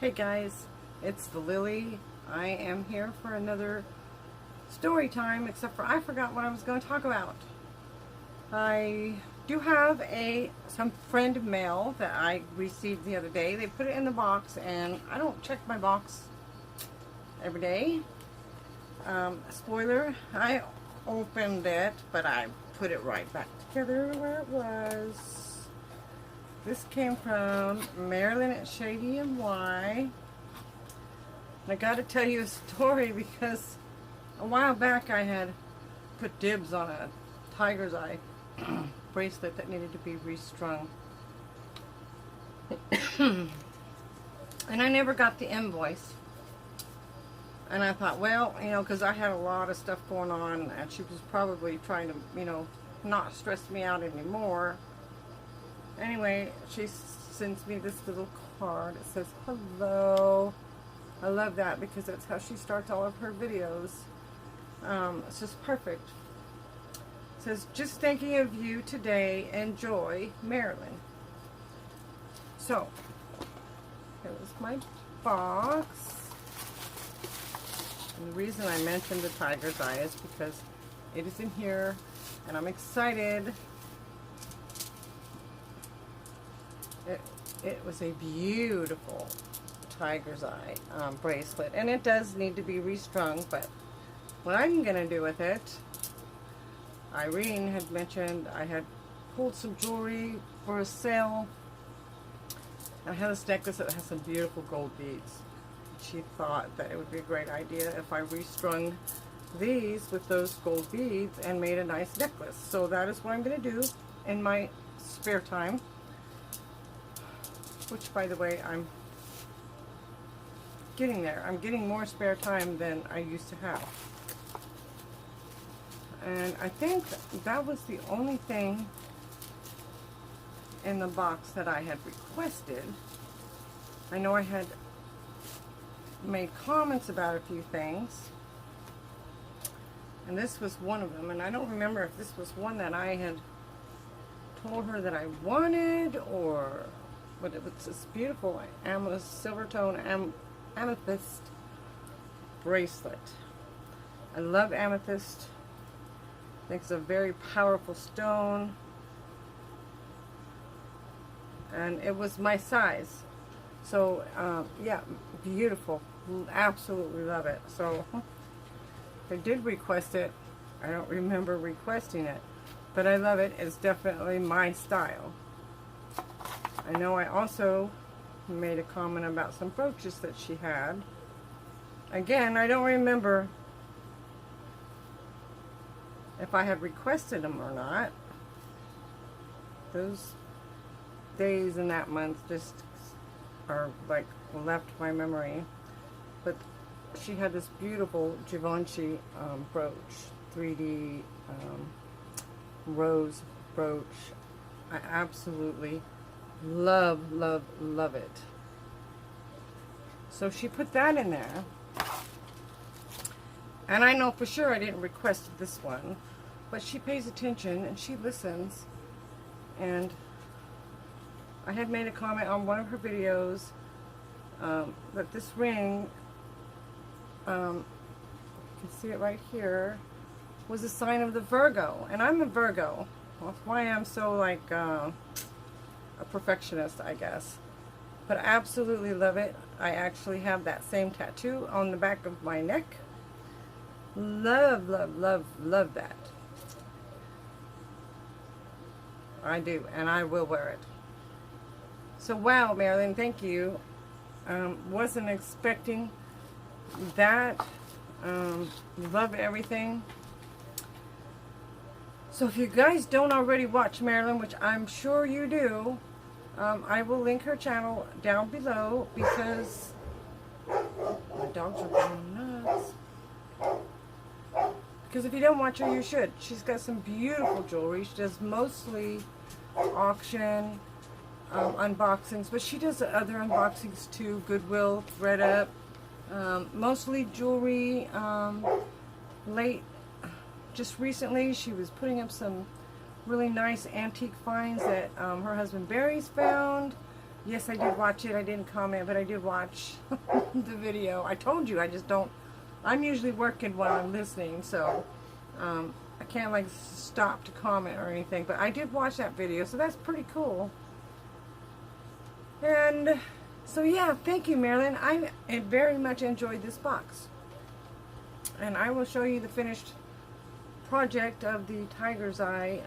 Hey guys, it's the Lily. I am here for another story time, except for I forgot what I was going to talk about. I do have some friend mail that I received the other day. They put it in the box, and I don't check my box every day. Spoiler, I opened it, but I put it right back together where it was. This came from Marilyn at Shady and Y. And I got to tell you a story because a while back I had put dibs on a tiger's eye bracelet that needed to be restrung. And I never got the invoice. And I thought, well, because I had a lot of stuff going on, and she was probably trying to, not stress me out anymore. Anyway, she sends me this little card. It says, hello. I love that because that's how she starts all of her videos. It's just perfect. It says, just thinking of you today. Enjoy, Marilyn. So, here was my box. And the reason I mentioned the tiger's eye is because it is in here, and I'm excited. It was a beautiful tiger's eye bracelet, and it does need to be restrung, but what I'm going to do with it, Irene had mentioned I had pulled some jewelry for a sale. I had this necklace that has some beautiful gold beads. She thought that it would be a great idea if I restrung these with those gold beads and made a nice necklace. So that is what I'm going to do in my spare time. Which, by the way, I'm getting there. I'm getting more spare time than I used to have. And I think that was the only thing in the box that I had requested. I know I had made comments about a few things. And this was one of them. And I don't remember if this was one that I had told her that I wanted, or... But it was this beautiful silver tone amethyst bracelet. I love amethyst. I think it's a very powerful stone. And it was my size. So, yeah, beautiful. Absolutely love it. So, I did request it. I don't remember requesting it. But I love it. It's definitely my style. I know I also made a comment about some brooches that she had. Again, I don't remember if I had requested them or not. Those days in that month just are like left my memory. But she had this beautiful Givenchy brooch, 3D rose brooch. I absolutely love it. So she put that in there, and I know for sure I didn't request this one, but she pays attention and she listens. And I had made a comment on one of her videos that this ring, you can see it right here, was a sign of the Virgo, and I'm a Virgo. That's why I'm so like a perfectionist, I guess. But I absolutely love it. I actually have that same tattoo on the back of my neck. Love that. I do, and I will wear it. So wow, Marilyn, thank you. Wasn't expecting that. Love everything. So if you guys don't already watch Marilyn, which I'm sure you do, I will link her channel down below because my dogs are going nuts. Because if you don't watch her, you should. She's got some beautiful jewelry. She does mostly auction unboxings, but she does other unboxings too. Goodwill, ThredUp, mostly jewelry. Just recently, she was putting up some really nice antique finds that her husband Barry's found. Yes, I did watch it. I didn't comment, but I did watch the video. I told you, I just don't. I'm usually working while I'm listening, so I can't like stop to comment or anything. But I did watch that video, so that's pretty cool. And so yeah, thank you, Marilyn. I very much enjoyed this box, and I will show you the finished project of the tiger's eye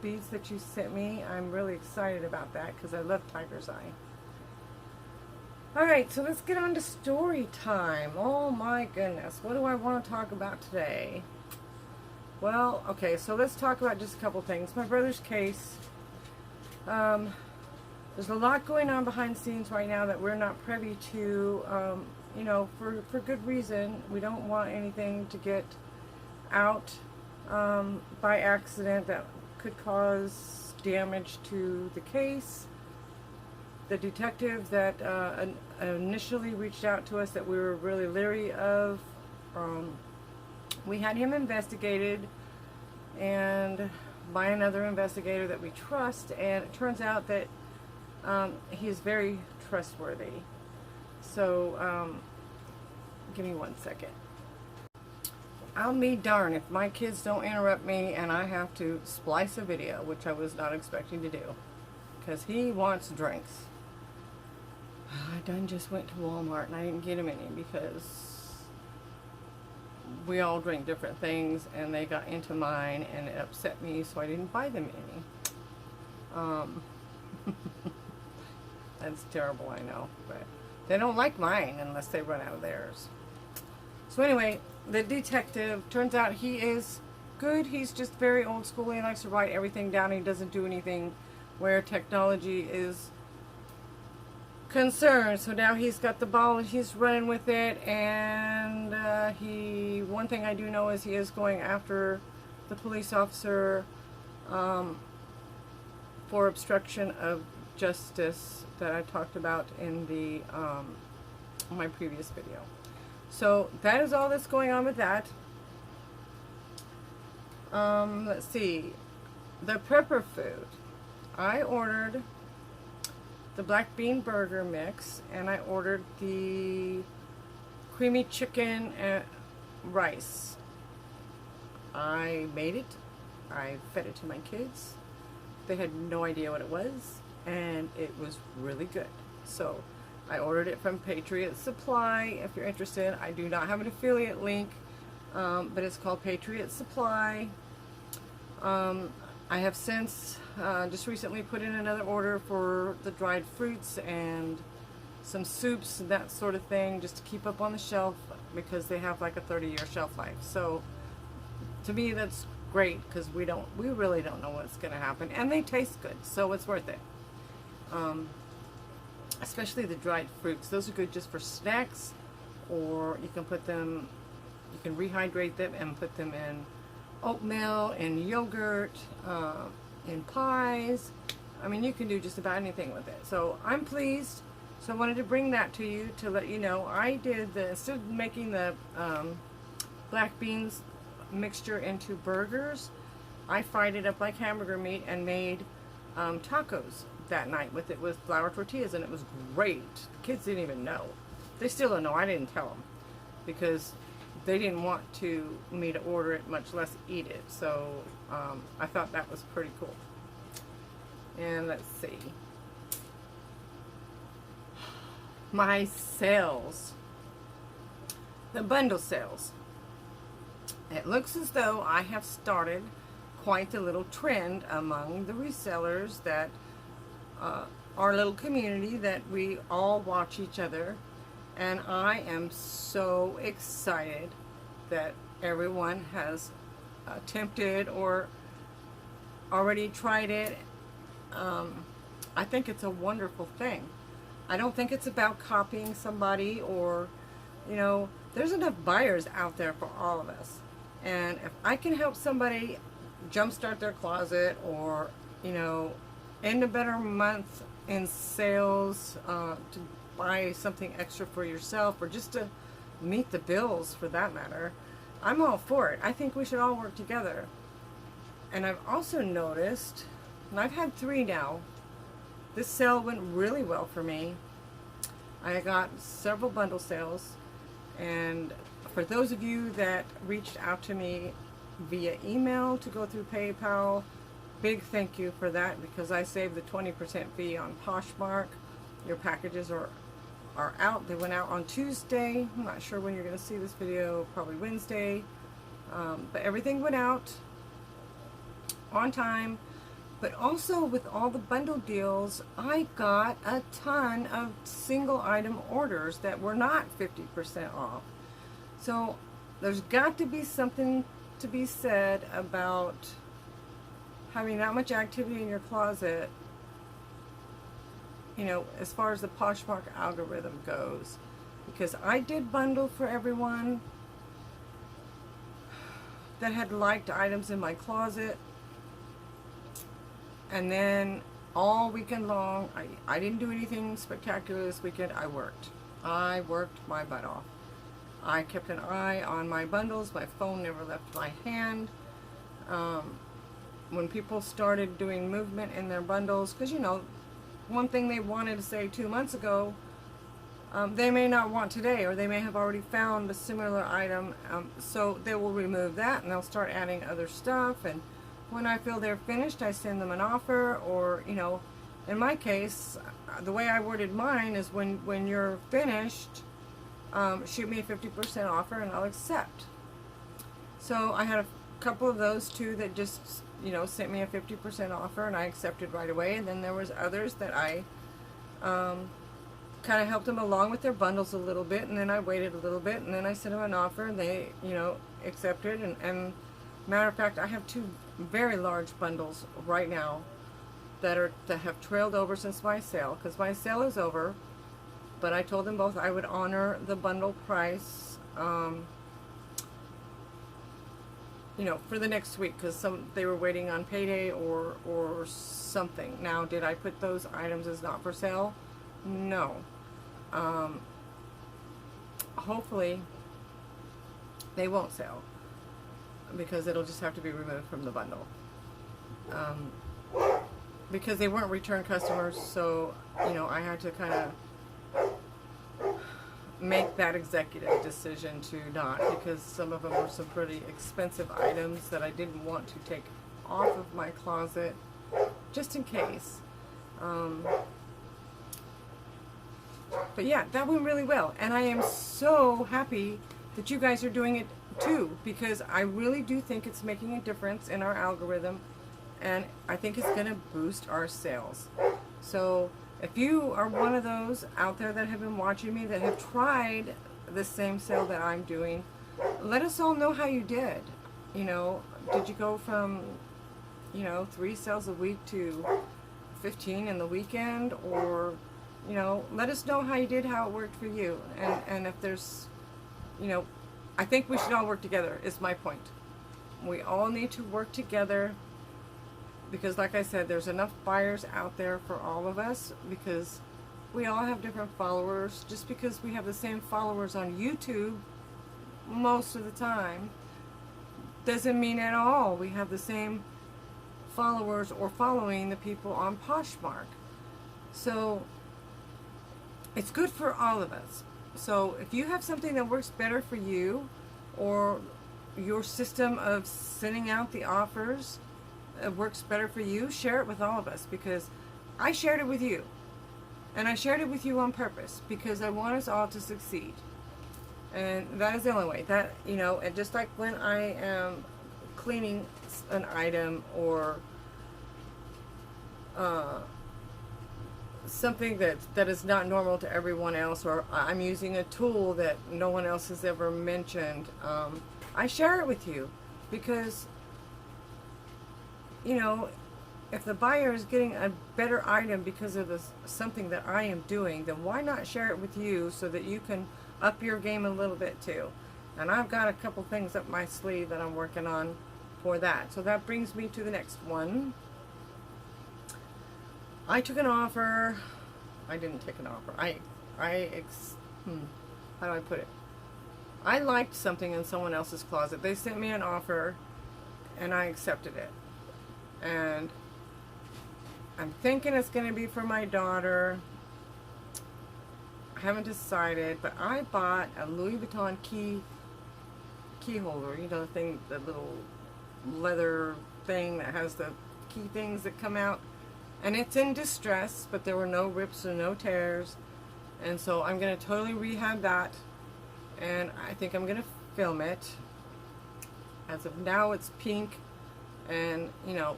beads that you sent me. I'm really excited about that because I love tiger's eye. Alright, so let's get on to story time. Oh my goodness, what do I want to talk about today? Well, okay, so let's talk about just a couple things. My brother's case. There's a lot going on behind the scenes right now that we're not privy to, you know, for good reason. We don't want anything to get out by accident that could cause damage to the case. The detective that initially reached out to us that we were really leery of, we had him investigated and by another investigator that we trust, and it turns out that he is very trustworthy. So give me 1 second. I'll be darned if my kids don't interrupt me and I have to splice a video, which I was not expecting to do, because he wants drinks. I done just went to Walmart and I didn't get him any because we all drink different things and they got into mine and it upset me, so I didn't buy them any. That's terrible, I know, but they don't like mine unless they run out of theirs. So anyway, the detective, turns out he is good. He's just very old school. He likes to write everything down. He doesn't do anything where technology is concerned. So now he's got the ball and he's running with it. And one thing I do know is he is going after the police officer for obstruction of justice that I talked about in the my previous video. So that is all that's going on with that. Let's see. The prepper food. I ordered the black bean burger mix, and I ordered the creamy chicken and rice. I made it. I fed it to my kids. They had no idea what it was, and it was really good. So I ordered it from Patriot Supply. If you're interested, I do not have an affiliate link, but it's called Patriot Supply. I have since just recently put in another order for the dried fruits and some soups and that sort of thing, just to keep up on the shelf, because they have like a 30-year shelf life. So to me, that's great, because we really don't know what's going to happen, and they taste good, so it's worth it. Especially the dried fruits. Those are good just for snacks, or you can put them, you can rehydrate them and put them in oatmeal, in yogurt, in pies. I mean, you can do just about anything with it. So I'm pleased. So I wanted to bring that to you to let you know. I did instead of making the black beans mixture into burgers, I fried it up like hamburger meat and made tacos that night with it, with flour tortillas, and it was great. The kids didn't even know. They still don't know. I didn't tell them because they didn't want me to order it, much less eat it. So I thought that was pretty cool. And let's see. My sales. The bundle sales. It looks as though I have started quite a little trend among the resellers that our little community, that we all watch each other, and I am so excited that everyone has attempted or already tried it. I think it's a wonderful thing. I don't think it's about copying somebody, or, you know, there's enough buyers out there for all of us. And if I can help somebody jumpstart their closet, or, you know, end a better month in sales, to buy something extra for yourself, or just to meet the bills for that matter, I'm all for it. I think we should all work together. And I've also noticed, and I've had 3 now, this sale went really well for me. I got several bundle sales, and for those of you that reached out to me via email to go through PayPal, big thank you for that, because I saved the 20% fee on Poshmark. Your packages are out. They went out on Tuesday. I'm not sure when you're going to see this video, probably Wednesday. But everything went out on time. But also with all the bundle deals, I got a ton of single item orders that were not 50% off. So there's got to be something to be said about having that much activity in your closet, you know, as far as the Poshmark algorithm goes. Because I did bundle for everyone that had liked items in my closet. And then all weekend long, I didn't do anything spectacular this weekend. I worked my butt off. I kept an eye on my bundles. My phone never left my hand. When people started doing movement in their bundles, because, you know, one thing they wanted to say 2 months ago, they may not want today, or they may have already found a similar item. So they will remove that and they'll start adding other stuff. And when I feel they're finished, I send them an offer. Or, you know, in my case, the way I worded mine is when you're finished, shoot me a 50% offer and I'll accept. So I had a couple of those too that just, you know, sent me a 50% offer and I accepted right away. And then there was others that I kind of helped them along with their bundles a little bit, and then I waited a little bit, and then I sent them an offer and they, you know, accepted. And matter of fact, I have 2 very large bundles right now that have trailed over since my sale, because my sale is over. But I told them both I would honor the bundle price, you know, for the next week, because they were waiting on payday or something. Now, did I put those items as not for sale? No. Hopefully they won't sell, because it'll just have to be removed from the bundle. Because they weren't return customers, so, you know, I had to kind of make that executive decision to not, because some of them were some pretty expensive items that I didn't want to take off of my closet, just in case. But yeah, that went really well, and I am so happy that you guys are doing it too, because I really do think it's making a difference in our algorithm, and I think it's going to boost our sales. So if you are one of those out there that have been watching me that have tried the same sale that I'm doing, let us all know how you did. You know, did you go from, you know, 3 sales a week to 15 in the weekend? Or, you know, let us know how you did, how it worked for you. And if there's, you know, I think we should all work together, is my point. We all need to work together, because like I said, there's enough buyers out there for all of us, because we all have different followers. Just because we have the same followers on YouTube most of the time doesn't mean at all we have the same followers or following the people on Poshmark. So it's good for all of us. So if you have something that works better for you, or your system of sending out the offers works better for you, share it with all of us, because I shared it with you, and I shared it with you on purpose, because I want us all to succeed. And that is the only way. That, you know, and just like when I am cleaning an item, or something that is not normal to everyone else, or I'm using a tool that no one else has ever mentioned, I share it with you, because, you know, if the buyer is getting a better item because of something that I am doing, then why not share it with you, so that you can up your game a little bit too. And I've got a couple things up my sleeve that I'm working on for that. So that brings me to the next one. I took an offer. I didn't take an offer. How do I put it? I liked something in someone else's closet. They sent me an offer, and I accepted it. And I'm thinking it's going to be for my daughter. I haven't decided, but I bought a Louis Vuitton key holder. You know, the thing, the little leather thing that has the key things that come out. And it's in distress, but there were no rips or no tears. And so I'm going to totally rehab that. And I think I'm going to film it. As of now, it's pink and, you know,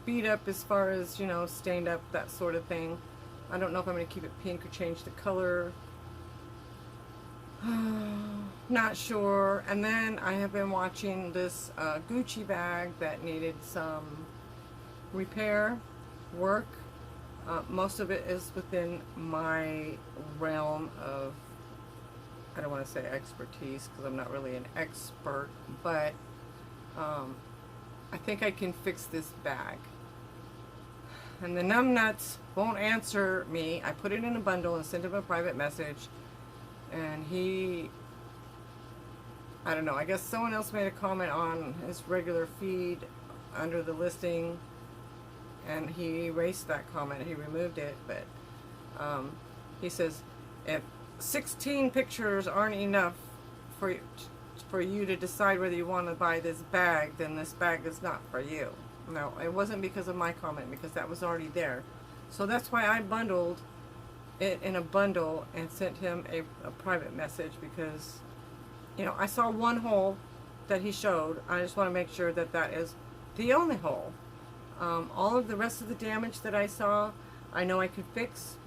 beat up as far as, you know, stained up, that sort of thing. I don't know if I'm going to keep it pink or change the color. Not sure. And then I have been watching this Gucci bag that needed some repair work. Most of it is within my realm of, I don't want to say expertise because I'm not really an expert, but I think I can fix this bag. And the numbnuts won't answer me. I put it in a bundle and sent him a private message, and he, I don't know, I guess someone else made a comment on his regular feed under the listing, and he erased that comment. He removed it, but he says if 16 pictures aren't enough for you to decide whether you want to buy this bag, then this bag is not for you. No, it wasn't because of my comment, because that was already there. So that's why I bundled it in a bundle and sent him a private message, because, you know, I saw one hole that he showed. I just want to make sure that that is the only hole. All of the rest of the damage that I saw, I know I could fix.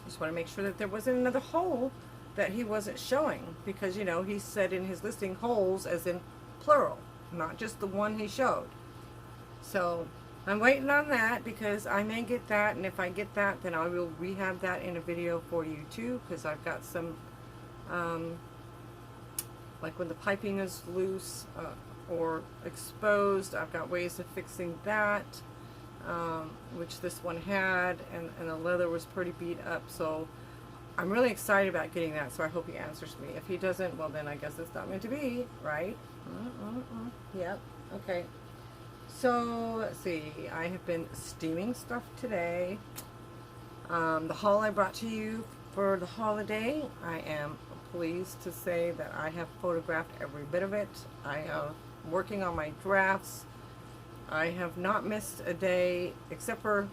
Just want to make sure that there wasn't another hole that he wasn't showing, because, you know, he said in his listing holes as in plural, not just the one he showed. So I'm waiting on that, because I may get that, and if I get that, then I will rehab that in a video for you too, because I've got some like when the piping is loose or exposed, I've got ways of fixing that, which this one had, and the leather was pretty beat up. So I'm really excited about getting that, so I hope he answers me. If he doesn't, well, then I guess it's not meant to be, right? Yep. Okay. So let's see, I have been steaming stuff today. The haul I brought to you for the holiday, I am pleased to say that I have photographed every bit of it. I am working on my drafts. I have not missed a day except for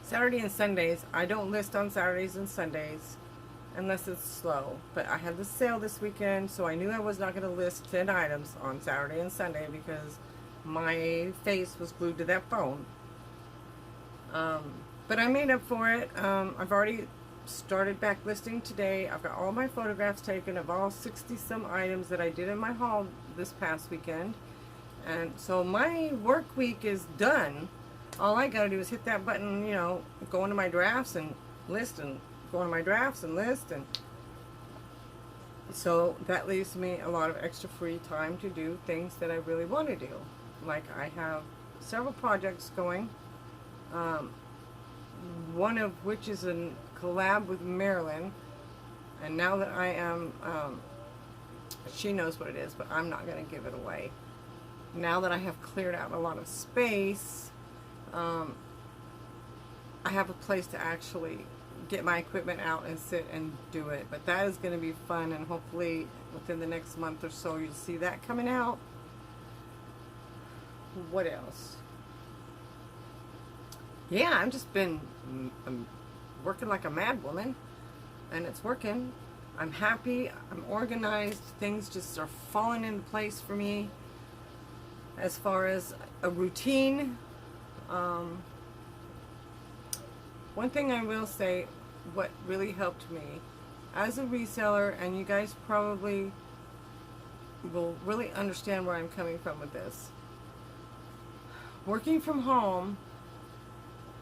Saturday and Sundays. I don't list on Saturdays and Sundays unless it's slow. But I had the sale this weekend, so I knew I was not going to list 10 items on Saturday and Sunday because my face was glued to that phone. But I made up for it. I've already started back listing today. I've got all my photographs taken of all 60 some items that I did in my haul this past weekend. And so my work week is done. All I gotta do is hit that button, you know, go into my drafts and list, and go into my drafts and list, and so that leaves me a lot of extra free time to do things that I really want to do. Like I have several projects going, one of which is a collab with Marilyn, and now that I am, she knows what it is, but I'm not going to give it away. Now that I have cleared out a lot of space, I have a place to actually get my equipment out and sit and do it. But that is going to be fun, and hopefully within the next month or so you'll see that coming out. What else? Yeah, I've just been working like a mad woman, and it's working. I'm happy, I'm organized, things just are falling into place for me as far as a routine. One thing I will say, what really helped me as a reseller, and you guys probably will really understand where I'm coming from with this. Working from home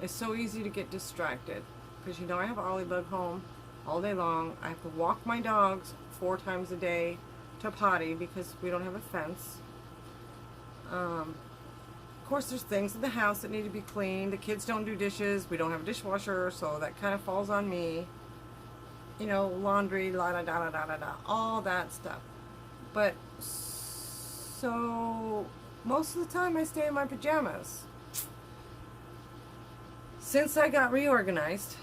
is so easy to get distracted, because you know I have Ollie Bug home all day long. I have to walk my dogs 4 times a day to potty because we don't have a fence. Of course, there's things in the house that need to be cleaned. The kids don't do dishes. We don't have a dishwasher, so that kind of falls on me. You know, laundry, la da da da da da, all that stuff. But so most of the time I stay in my pajamas. Since I got reorganized,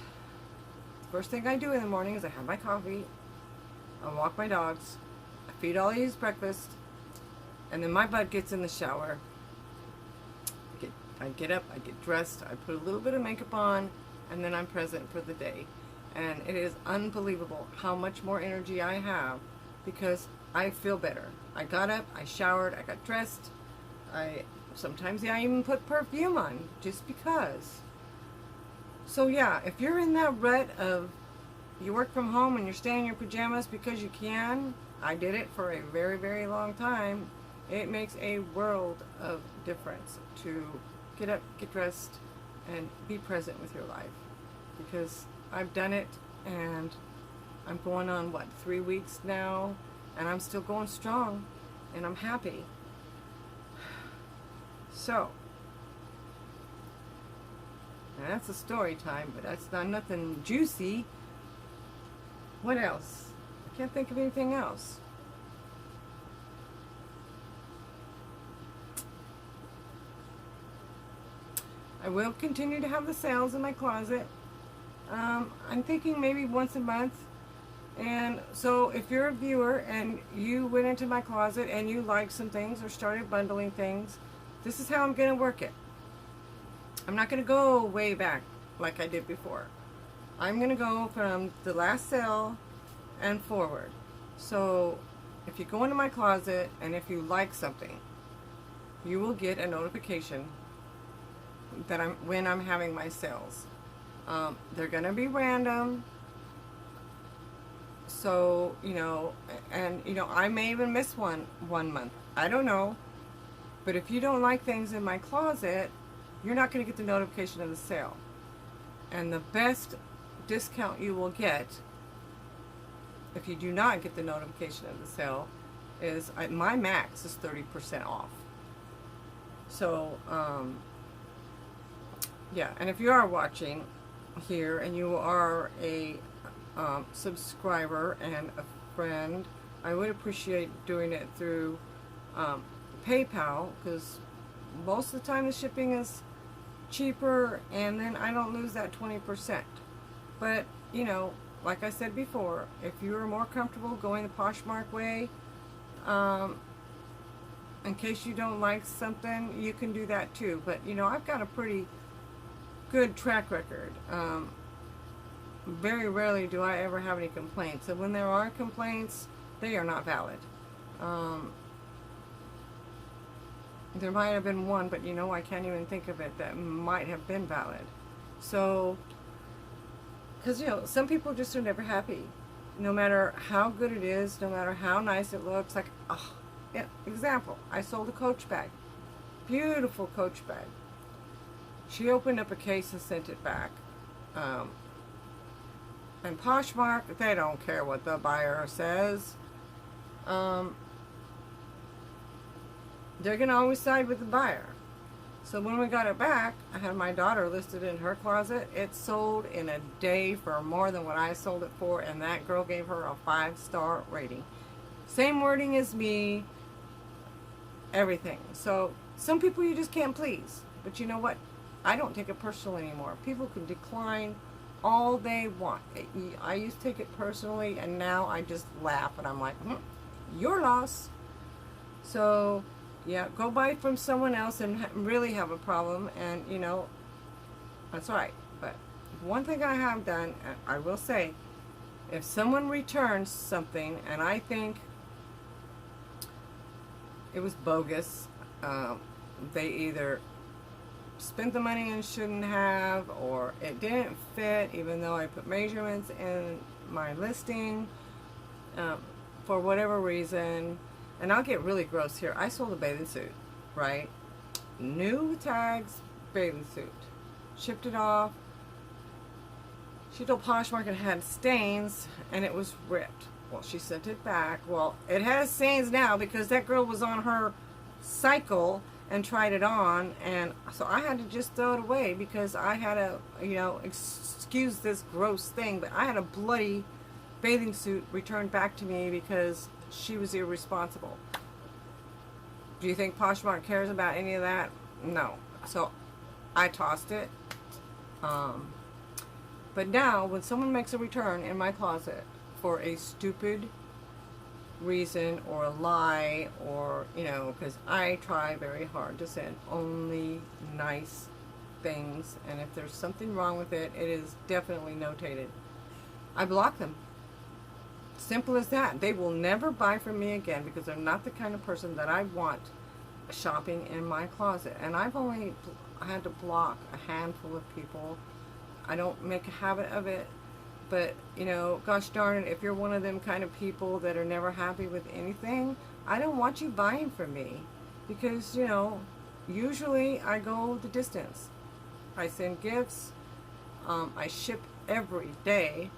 first thing I do in the morning is I have my coffee, I walk my dogs, I feed Ollie's breakfast, and then my butt gets in the shower. I get up, I get dressed, I put a little bit of makeup on, and then I'm present for the day. And it is unbelievable how much more energy I have because I feel better. I got up, I showered, I got dressed. Sometimes I even put perfume on just because. So yeah, if you're in that rut of you work from home and you're staying in your pajamas because you can, I did it for a very, very long time. It makes a world of difference to get up, get dressed, and be present with your life. Because I've done it, and I'm going on, 3 weeks now, and I'm still going strong, and I'm happy. So, that's a story time, but that's not nothing juicy. What else? I can't think of anything else. I will continue to have the sales in my closet. I'm thinking maybe once a month. And so if you're a viewer and you went into my closet and you liked some things or started bundling things, this is how I'm going to work it. I'm not going to go way back like I did before. I'm going to go from the last sale and forward. So if you go into my closet and if you like something, you will get a notification that when I'm having my sales. They're going to be random. So, I may even miss one month. I don't know. But if you don't like things in my closet, you're not going to get the notification of the sale. And the best discount you will get, if you do not get the notification of the sale, is my max is 30% off. So, yeah, and if you are watching here and you are a subscriber and a friend, I would appreciate doing it through PayPal, because most of the time the shipping is cheaper and then I don't lose that 20%. But, like I said before, if you are more comfortable going the Poshmark way, in case you don't like something, you can do that too. But, I've got a pretty good track record. Very rarely do I ever have any complaints. And when there are complaints, they are not valid. There might have been one, but I can't even think of it that might have been valid. So, because some people just are never happy. No matter how good it is, no matter how nice it looks. Like, yeah, example, I sold a Coach bag. Beautiful Coach bag. She opened up a case and sent it back. And Poshmark, they don't care what the buyer says. They're going to always side with the buyer. So when we got it back, I had my daughter listed in her closet. It sold in a day for more than what I sold it for, and that girl gave her a 5-star rating. Same wording as me, everything. So some people you just can't please. But you know what? I don't take it personal anymore. People can decline all they want. I used to take it personally, and now I just laugh, and I'm like, your loss. So, yeah, go buy from someone else and really have a problem, and, that's all right. But one thing I have done, I will say, if someone returns something, and I think it was bogus, they either spent the money and shouldn't have, or it didn't fit even though I put measurements in my listing, for whatever reason. And I'll get really gross here. I sold a bathing suit, right? New tags, bathing suit. Shipped it off. She told Poshmark it had stains and it was ripped. Well, she sent it back. Well, it has stains now because that girl was on her cycle and tried it on, and so I had to just throw it away because I had a, excuse this gross thing, but I had a bloody bathing suit returned back to me because she was irresponsible. Do you think Poshmark cares about any of that? No. So I tossed it. But now, when someone makes a return in my closet for a stupid reason or a lie, or, you know, because I try very hard to send only nice things, and if there's something wrong with it, it is definitely notated. I block them. Simple as that. They will never buy from me again because they're not the kind of person that I want shopping in my closet. And I've only had to block a handful of people. I don't make a habit of it, but, you know, gosh darn it, if you're one of them kind of people that are never happy with anything, I don't want you buying from me, because, you know, usually I go the distance. I send gifts. I ship every day.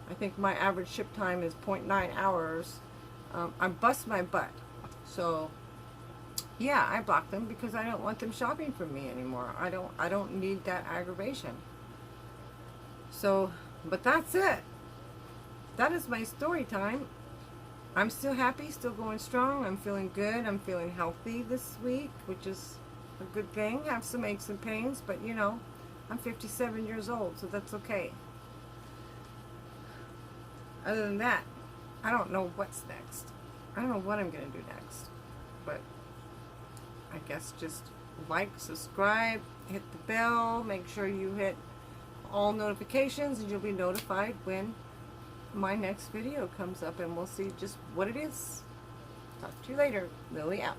I think my average ship time is 0.9 hours. I bust my butt. So yeah, I block them because I don't want them shopping from me anymore. I don't need that aggravation. So, but that's it. That is my story time. I'm still happy, still going strong. I'm feeling good. I'm feeling healthy this week, which is a good thing. I have some aches and pains, but you know, I'm 57 years old, so that's okay. Other than that, I don't know what's next. I don't know what I'm going to do next. But I guess just like, subscribe, hit the bell, make sure you hit all notifications, and you'll be notified when my next video comes up, and we'll see just what it is. Talk to you later. Lily out.